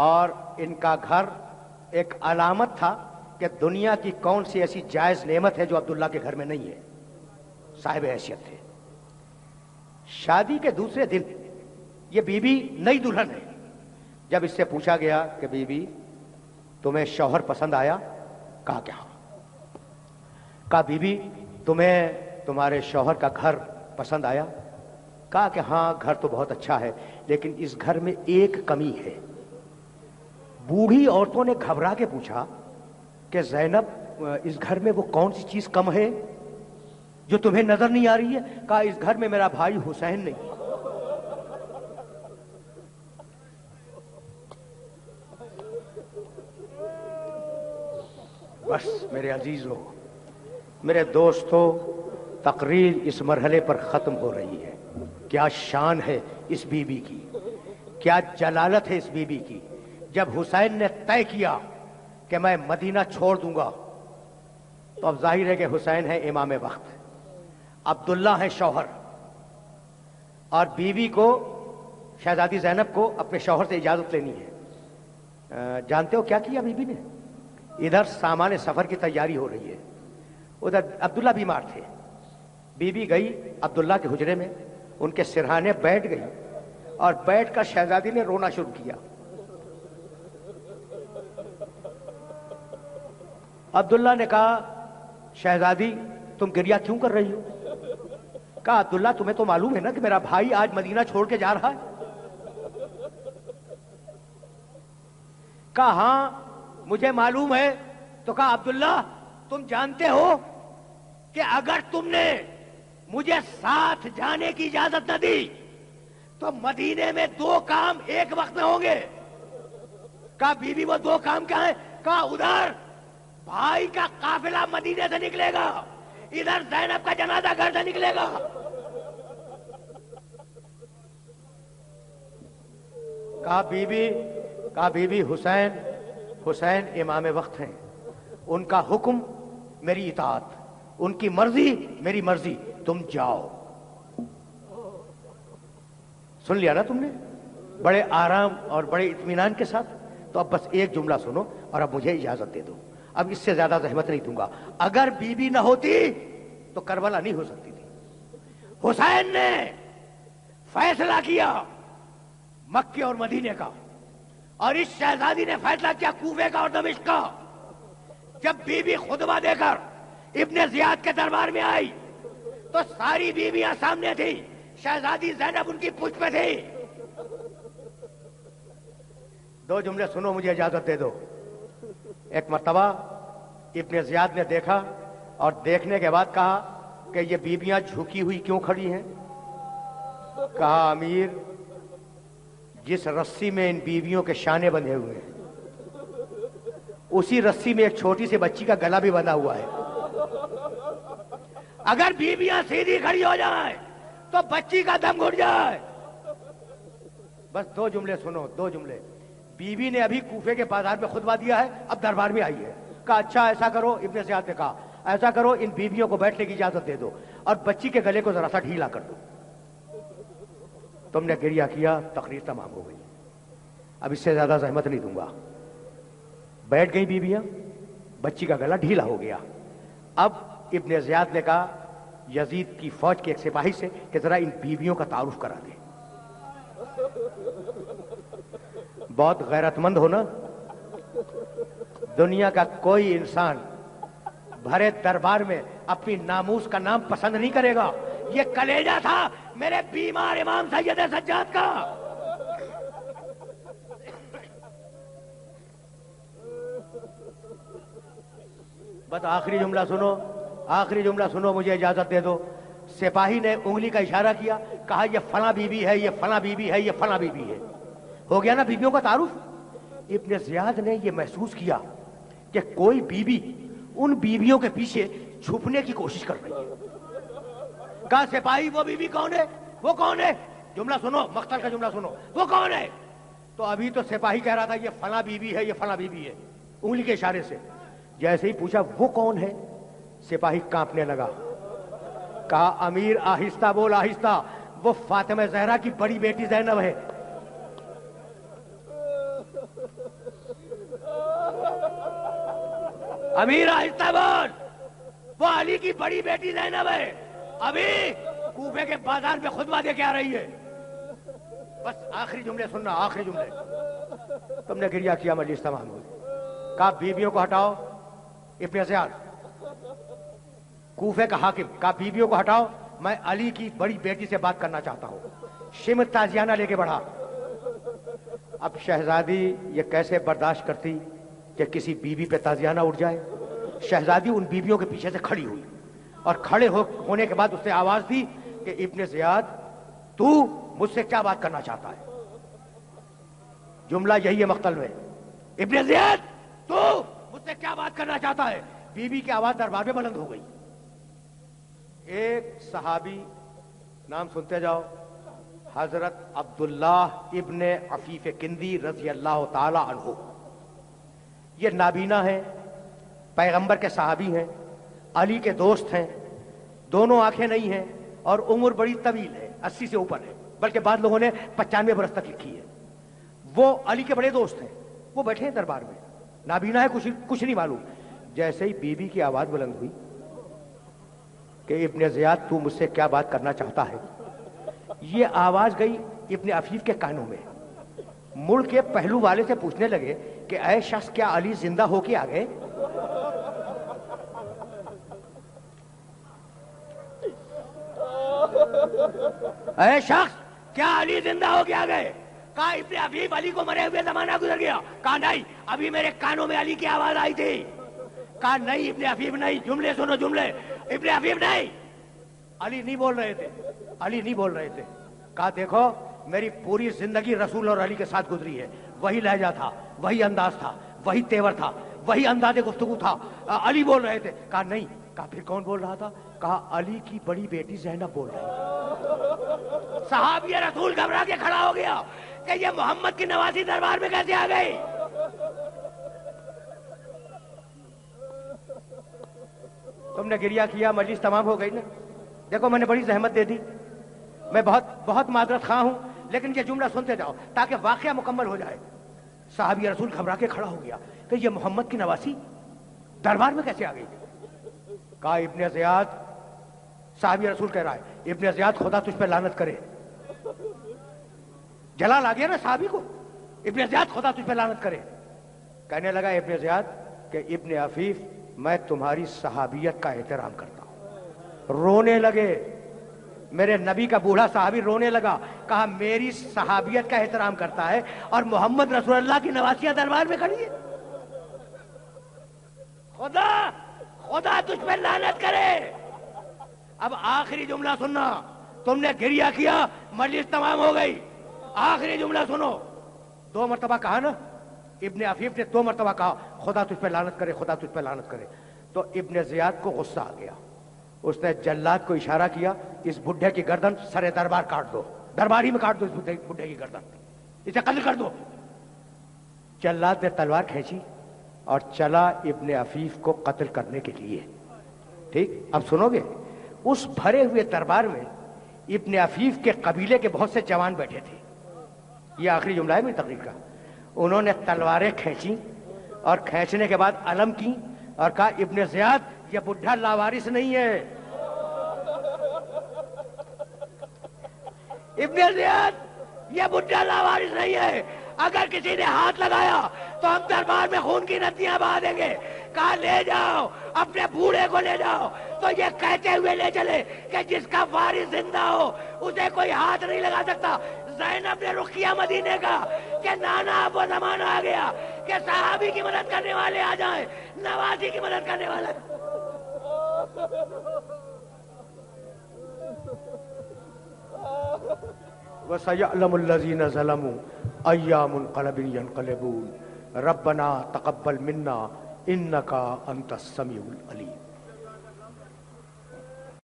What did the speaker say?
اور ان کا گھر ایک علامت تھا کہ دنیا کی کون سی ایسی جائز نعمت ہے جو عبداللہ کے گھر میں نہیں ہے. صاحب حیثیت تھے. شادی کے دوسرے دن یہ بی بی نئی دلہن ہے. جب اس سے پوچھا گیا کہ بی بی تمہیں شوہر پسند آیا؟ کہا کہ ہاں. کہا بی بی تمہیں تمہارے شوہر کا گھر پسند آیا؟ کہا کہ ہاں گھر تو بہت اچھا ہے لیکن اس گھر میں ایک کمی ہے. بوڑھی عورتوں نے گھبرا کے پوچھا کہ زینب اس گھر میں وہ کون سی چیز کم ہے جو تمہیں نظر نہیں آ رہی ہے؟ کہا اس گھر میں میرا بھائی حسین نہیں. بس میرے عزیزو، میرے دوستو، تقریر اس مرحلے پر ختم ہو رہی ہے. کیا شان ہے اس بی بی کی، کیا جلالت ہے اس بی بی کی. جب حسین نے طے کیا کہ میں مدینہ چھوڑ دوں گا تو اب ظاہر ہے کہ حسین ہے امام وقت، عبداللہ ہے شوہر، اور بیوی کو شہزادی زینب کو اپنے شوہر سے اجازت لینی ہے. جانتے ہو کیا کیا بیوی نے؟ ادھر سامان سفر کی تیاری ہو رہی ہے، ادھر عبداللہ بیمار تھے. بیوی گئی عبداللہ کے حجرے میں، ان کے سرہانے بیٹھ گئی اور بیٹھ کر شہزادی نے رونا شروع کیا. عبداللہ نے کہا شہزادی تم گریہ کیوں کر رہی ہو؟ کہا عبداللہ تمہیں تو معلوم ہے نا کہ میرا بھائی آج مدینہ چھوڑ کے جا رہا ہے. کہا ہاں مجھے معلوم ہے. تو کہا عبداللہ تم جانتے ہو کہ اگر تم نے مجھے ساتھ جانے کی اجازت نہ دی تو مدینے میں دو کام ایک وقت میں ہوں گے. کہا بی بی وہ دو کام کیا ہیں؟ کہا ادھر بھائی کا قافلہ مدینے سے نکلے گا، ادھر زینب کا جنازہ گھر سے نکلے گا. کہا بی بی حسین امام وقت ہیں، ان کا حکم میری اطاعت، ان کی مرضی میری مرضی، تم جاؤ. سن لیا نا تم نے بڑے آرام اور بڑے اطمینان کے ساتھ؟ تو اب بس ایک جملہ سنو اور اب مجھے اجازت دے دو، اب اس سے زیادہ زحمت نہیں دوں گا. اگر بی بی نہ ہوتی تو کربلا نہیں ہو سکتی تھی. حسین نے فیصلہ کیا مکے اور مدینے کا، اور اس شہزادی نے فیصلہ کیا کوفے کا اور دمشق کا. جب بی بی خطبہ دے کر ابن زیاد کے دربار میں آئی تو ساری بیویاں سامنے تھی، شہزادی زینب ان کی پشت پہ تھی. دو جملے سنو مجھے اجازت دے دو. ایک مرتبہ ابن زیاد نے دیکھا اور دیکھنے کے بعد کہا کہ یہ بیویاں جھکی ہوئی کیوں کھڑی ہیں؟ کہا امیر جس رسی میں ان بیویوں کے شانے بندھے ہوئے ہیں اسی رسی میں ایک چھوٹی سی بچی کا گلا بھی بندھا ہوا ہے. اگر بیویاں سیدھی کھڑی ہو جائیں تو بچی کا دم گھٹ جائے. بس دو جملے سنو، دو جملے. بیوی نے ابھی کوفے کے بازار میں خطبہ دیا ہے، اب دربار میں آئی ہے. کہا اچھا ایسا کرو، ابن زیاد نے کہا ایسا کرو ان بیویوں کو بیٹھنے کی اجازت دے دو اور بچی کے گلے کو ذرا سا ڈھیلا کر دو. تم نے گریہ کیا، تقریر تمام ہو گئی. اب اس سے زیادہ زحمت نہیں دوں گا. بیٹھ گئی بیویاں، بچی کا گلا ڈھیلا ہو گیا. اب ابن زیاد نے کہا یزید کی فوج کے ایک سپاہی سے کہ ذرا ان بیویوں کا تعارف کرا دے. بہت غیرت مند ہو نا. دنیا کا کوئی انسان بھرے دربار میں اپنی ناموس کا نام پسند نہیں کرے گا. یہ کلیجہ تھا میرے بیمار امام سید سجاد کا. بس آخری جملہ سنو، آخری جملہ سنو، مجھے اجازت دے دو. سپاہی نے انگلی کا اشارہ کیا، کہا یہ فلاں بی بی ہے، یہ فلاں بی بی ہے، یہ فلاں بی بی ہے. ہو گیا نا بیویوں کا تعارف. ابن زیاد نے یہ محسوس کیا کہ کوئی بیوی ان بیویوں کے پیچھے چھپنے کی کوشش کر رہی ہے. کہا سپاہی وہ بیوی کون ہے؟ وہ کون ہے؟ جملہ سنو، مقتل کا جملہ سنو. وہ کون ہے؟ تو ابھی تو سپاہی کہہ رہا تھا یہ فلاں بیوی ہے، یہ فلاں بیوی ہے، انگلی کے اشارے سے. جیسے ہی پوچھا وہ کون ہے، سپاہی کانپنے لگا. کہا امیر آہستہ بول، آہستہ. وہ فاطمہ زہرا کی بڑی بیٹی زینب ہے. امیر آہستہ بول، وہ علی کی بڑی بیٹی زینب ہے، ابھی کوفے کے بازار میں خطبہ دے کے آ رہی ہے. بس آخری جملے سننا، آخری جملے. تم نے گریہ کیا، مجلس تمام ہوئی. کہا بیویوں کو ہٹاؤ. ابن زیاد کوفے کا حاکم، کہا بیویوں کو ہٹاؤ، میں علی کی بڑی بیٹی سے بات کرنا چاہتا ہوں. شمر تازیانہ لے کے بڑھا. اب شہزادی یہ کیسے برداشت کرتی کہ کسی بیوی پہ تازیانہ اٹھ جائے؟ شہزادی ان بیویوں کے پیچھے سے کھڑی ہوئی اور کھڑے ہونے کے بعد اس نے آواز دی کہ ابن زیاد تو مجھ سے کیا بات کرنا چاہتا ہے؟ جملہ یہی ہے مقتل میں، ابن زیاد تو مجھ سے کیا بات کرنا چاہتا ہے؟ بیوی کی آواز دربار میں بلند ہو گئی. ایک صحابی، نام سنتے جاؤ، حضرت عبداللہ ابن عفیف کندی رضی اللہ تعالی عنہ. یہ نابینا ہیں، پیغمبر کے صحابی ہیں، علی کے دوست ہیں، دونوں آنکھیں نہیں ہیں اور عمر بڑی طویل ہے، 80 سے اوپر ہے، بلکہ بعض لوگوں نے 95 برس تک لکھی ہے. وہ علی کے بڑے دوست ہیں، وہ بیٹھے ہیں دربار میں، نابینا ہے، کچھ نہیں معلوم. جیسے ہی بیوی کی آواز بلند ہوئی کہ ابن زیاد تو مجھ سے کیا بات کرنا چاہتا ہے، یہ آواز گئی ابن عفیف کے کانوں میں. مڑ کے پہلو والے سے پوچھنے لگے کہ اے شخص کیا علی زندہ ہو کے آ گئے؟ اے شخص کیا علی زندہ ہو کے آ گئے؟ کہا ابن عفیف علی کو مرے ہوئے زمانہ گزر گیا. کہا نہیں، ابھی میرے کانوں میں علی کی آواز آئی تھی. کہا نہیں ابن عفیف نہیں، جملے سنو جملے. ابن عفیف نہیں، علی نہیں بول رہے تھے، علی نہیں بول رہے تھے. کہا دیکھو میری پوری زندگی رسول اور علی کے ساتھ گزری ہے، وہی لہجہ تھا، وہی انداز تھا، وہی تیور تھا، وہی انداز گفتگو تھا. علی بول رہے تھے. کہا نہیں. کہا پھر کون بول رہا تھا؟ کہا علی کی بڑی بیٹی زینب بول رہی ہے. صحابی رسول گھبرا کے کھڑا ہو گیا کہ یہ محمد کی نوازی دربار میں کیسے آ گئی؟ تم نے گریہ کیا، مجلس تمام ہو گئی نا. دیکھو میں نے بڑی زحمت دے دی، میں بہت معذرت خواہ ہوں، لیکن یہ جملہ سنتے جاؤ تاکہ واقعہ مکمل ہو جائے. صحابی رسول گھبرا کے کھڑا ہو گیا کہ یہ محمد کی نواسی دربار میں کیسے آ گئی؟ کہا ابن زیاد، صحابی رسول کہہ رہا ہے، ابن زیاد خدا تجھ پہ لعنت کرے. جلال آ گیا نا صحابی کو، ابن زیاد خدا تجھ پہ لعنت کرے. کہنے لگا ابن زیاد کہ ابن عفیف میں تمہاری صحابیت کا احترام کرتا ہوں. رونے لگے، میرے نبی کا بوڑھا صحابی رونے لگا. کہا میری صحابیت کا احترام کرتا ہے اور محمد رسول اللہ کی نواسیاں دربار میں کھڑی ہے. خدا تجھ پہ لعنت کرے. اب آخری جملہ سننا. تم نے گریہ کیا، مجلس تمام ہو گئی. آخری جملہ سنو. 2 مرتبہ کہا نا ابن عفیف نے، 2 مرتبہ کہا خدا تجھ پہ لعنت کرے، خدا تجھ پہ لعنت کرے. تو ابن زیاد کو غصہ آ گیا. اس نے جلاد کو اشارہ کیا، اس بڈھے کی گردن سر دربار کاٹ دو، دربار ہی میں کاٹ دو اس بڈھے کی گردن، اسے قتل کر دو. جلاد نے تلوار کھینچی اور چلا ابن عفیف کو قتل کرنے کے لیے. ٹھیک، اب سنو گے. اس بھرے ہوئے دربار میں ابن عفیف کے قبیلے کے بہت سے جوان بیٹھے تھے. یہ آخری جملہ ہے میری تقریر کا. انہوں نے تلواریں کھینچی اور کھینچنے کے بعد علم کی اور کہا ابن زیاد یہ بڈھا لاوارث نہیں ہے. ابن زیاد یہ بڈھا لاوارث نہیں ہے، اگر کسی نے ہاتھ لگایا تو ہم دربار میں خون کی ندیاں بہا دیں گے. کہا لے جاؤ، اپنے بوڑھے کو لے جاؤ. تو یہ کہتے ہوئے لے چلے کہ جس کا وارث زندہ ہو اسے کوئی ہاتھ نہیں لگا سکتا. زینب نے رخ کیا مدینے کا کہ نانا اب وہ زمانہ آ گیا کہ صحابی کی مدد کرنے والے آ جائیں، نوازی کی مدد کرنے والے. وَسَيَعْلَمُ الَّذِينَ ظَلَمُوا أَيَّ مُنْقَلَبٍ يَنْقَلِبُونَ رَبَّنَا تَقَبَّلْ مِنَّا إِنَّكَ أَنْتَ السَّمِيعُ الْعَلِيمُ.